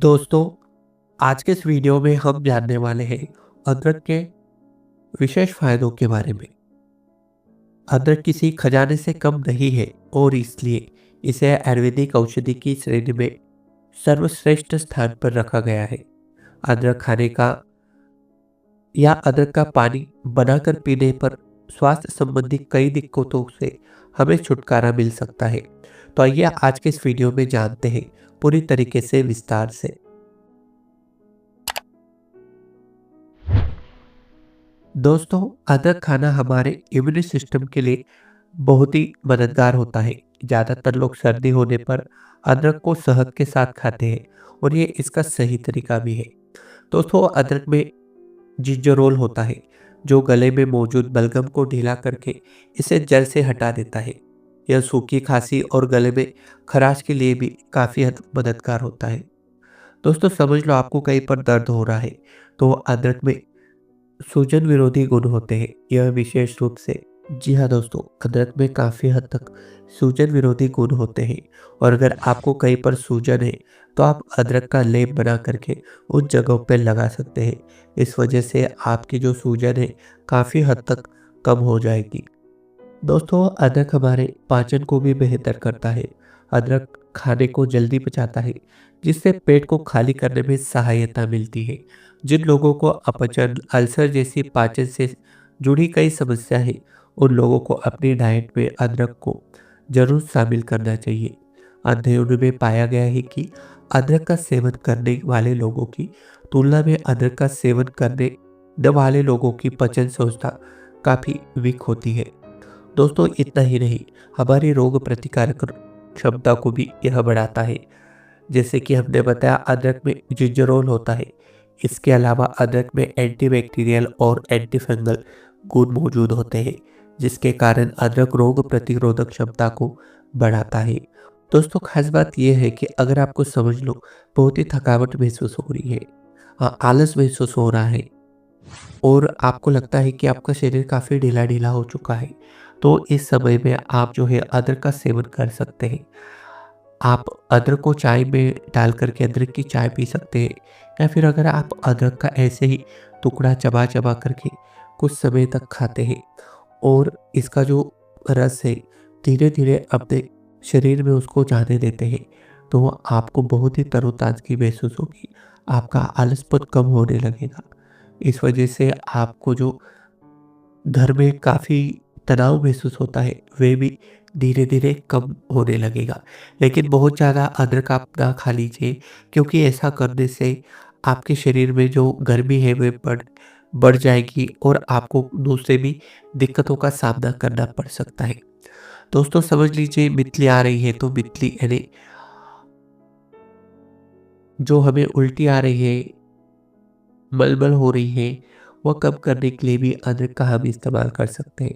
दोस्तों, आज के इस वीडियो में हम जानने वाले हैं अदरक के विशेष फायदों के बारे में। अदरक किसी खजाने से कम नहीं है और इसलिए इसे आयुर्वेदिक औषधि की श्रेणी में सर्वश्रेष्ठ स्थान पर रखा गया है। अदरक खाने का या अदरक का पानी बनाकर पीने पर स्वास्थ्य संबंधी कई दिक्कतों से हमें छुटकारा मिल सकता है। तो आइए आज के इस वीडियो में जानते हैं पूरी तरीके से विस्तार से। दोस्तों, अदरक खाना हमारे इम्यून सिस्टम के लिए बहुत ही मददगार होता है। ज़्यादातर लोग सर्दी होने पर अदरक को शहद के साथ खाते हैं और ये इसका सही तरीका भी है। दोस्तों, अदरक में जिंजरोल होता है जो गले में मौजूद बलगम को ढीला करके इसे जड़ से हटा देता है। यह सूखी खांसी और गले में खराश के लिए भी काफ़ी हद मददगार होता है। दोस्तों, समझ लो आपको कहीं पर दर्द हो रहा है तो अदरक में सूजन विरोधी गुण होते हैं। यह विशेष रूप से जी हाँ दोस्तों, अदरक में काफ़ी हद तक सूजन विरोधी गुण होते हैं और अगर आपको कहीं पर सूजन है तो आप अदरक का लेप बना करके उन जगहों पर लगा सकते हैं। इस वजह से आपकी जो सूजन है काफ़ी हद तक कम हो जाएगी। दोस्तों, अदरक हमारे पाचन को भी बेहतर करता है। अदरक खाने को जल्दी पचाता है जिससे पेट को खाली करने में सहायता मिलती है। जिन लोगों को अपचन, अल्सर जैसी पाचन से जुड़ी कई समस्या है उन लोगों को अपनी डाइट में अदरक को जरूर शामिल करना चाहिए। अध्ययनों में पाया गया है कि अदरक का सेवन करने वाले लोगों की तुलना में अदरक का सेवन करने न वाले लोगों की पाचन संस्था काफ़ी वीक होती है। दोस्तों, इतना ही नहीं, हमारी रोग प्रतिकारक क्षमता को भी यह बढ़ाता है। जैसे कि हमने बताया, अदरक में जिंजरोल होता है। इसके अलावा अदरक में एंटीबैक्टीरियल और एंटी फंगल गुण मौजूद होते हैं जिसके कारण अदरक रोग प्रतिरोधक क्षमता को बढ़ाता है। दोस्तों, खास बात यह है कि अगर आपको समझ लो बहुत ही थकावट महसूस हो रही है, आलस महसूस हो रहा है और आपको लगता है कि आपका शरीर काफ़ी ढीला ढीला हो चुका है, तो इस समय में आप जो है अदरक का सेवन कर सकते हैं। आप अदरक को चाय में डाल करके अदरक की चाय पी सकते हैं या फिर अगर आप अदरक का ऐसे ही टुकड़ा चबा चबा करके कुछ समय तक खाते हैं और इसका जो रस है धीरे धीरे अपने शरीर में उसको जाने देते हैं तो आपको बहुत ही तरोताज़गी महसूस होगी। आपका आलसपन कम होने लगेगा। इस वजह से आपको जो घर में काफ़ी तनाव महसूस होता है वह भी धीरे धीरे कम होने लगेगा। लेकिन बहुत ज़्यादा अदरक आप ना खा लीजिए क्योंकि ऐसा करने से आपके शरीर में जो गर्मी है वह बढ़ बढ़ जाएगी और आपको दूसरे भी दिक्कतों का सामना करना पड़ सकता है। दोस्तों, समझ लीजिए मितली आ रही है तो मितली यानी जो हमें उल्टी आ रही है, मलमल हो रही है, वह कम करने के लिए भी अदरक का हम इस्तेमाल कर सकते हैं।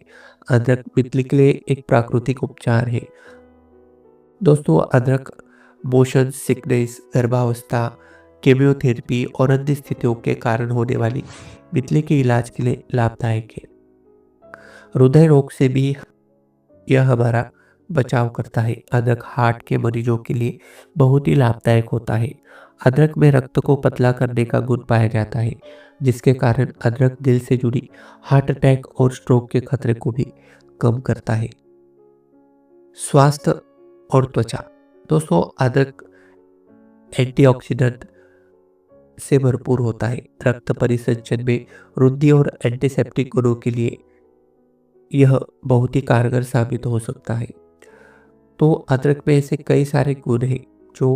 अदरक मितली के लिए एक प्राकृतिक उपचार है। दोस्तों, अदरक मोशन सिकनेस, गर्भावस्था, केमियोथेरेपी और अन्य स्थितियों के कारण होने वाली मितली के इलाज के लिए लाभदायक है। हृदय रोग से भी यह हमारा बचाव करता है। अदरक हार्ट के मरीजों के लिए बहुत ही लाभदायक होता है। अदरक में रक्त को पतला करने का गुण पाया जाता है जिसके कारण अदरक दिल से जुड़ी हार्ट अटैक और स्ट्रोक के खतरे को भी कम करता है। स्वास्थ्य और त्वचा। दोस्तों, अदरक एंटीऑक्सीडेंट से भरपूर होता है। रक्त परिसंचन में वृद्धि और एंटीसेप्टिक गुणों के लिए यह बहुत ही कारगर साबित हो सकता है। तो अदरक में ऐसे कई सारे गुण हैं जो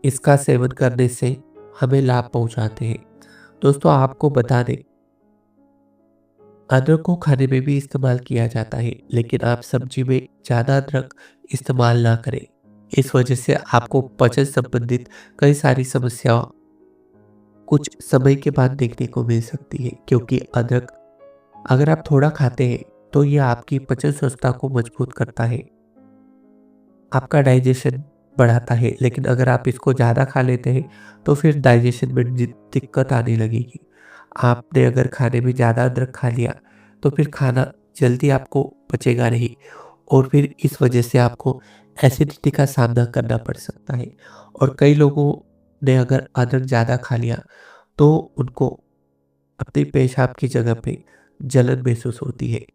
इसका सेवन करने से हमें लाभ पहुंचाते हैं। दोस्तों, आपको बता दें, अदरक को खाने में भी इस्तेमाल किया जाता है लेकिन आप सब्जी में ज़्यादा अदरक इस्तेमाल ना करें। इस वजह से आपको पाचन संबंधित कई सारी समस्या कुछ समय के बाद देखने को मिल सकती है क्योंकि अदरक अगर आप थोड़ा खाते हैं तो यह आपकी पाचन संस्था को मजबूत करता है, आपका डाइजेशन बढ़ाता है। लेकिन अगर आप इसको ज़्यादा खा लेते हैं तो फिर डाइजेशन में दिक्कत आने लगेगी। आपने अगर खाने में ज़्यादा अदरक खा लिया तो फिर खाना जल्दी आपको पचेगा नहीं और फिर इस वजह से आपको एसिडिटी का सामना करना पड़ सकता है। और कई लोगों ने अगर अदरक ज़्यादा खा लिया तो उनको अपने पेशाब की जगह पे जलन महसूस होती है।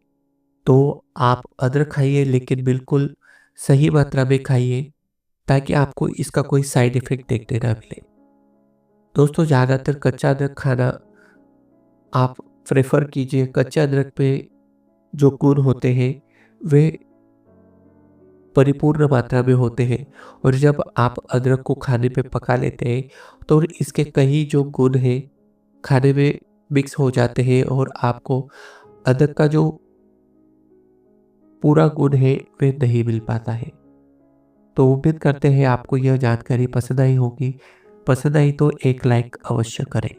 तो आप अदरक खाइए, लेकिन बिल्कुल सही मात्रा में खाइए, ताकि आपको इसका कोई साइड इफ़ेक्ट देखने ना मिले। दोस्तों, ज़्यादातर कच्चा अदरक खाना आप प्रेफ़र कीजिए। कच्चे अदरक पे जो गुण होते हैं, वे परिपूर्ण मात्रा में होते हैं, और जब आप अदरक को खाने पे पका लेते हैं, तो इसके कई जो गुण हैं, खाने में मिक्स हो जाते हैं और आपको अदरक का जो पूरा गुण है, वे नहीं मिल पाता है। तो उम्मीद करते हैं आपको यह जानकारी पसंद आई होगी। पसंद आई तो एक लाइक अवश्य करें।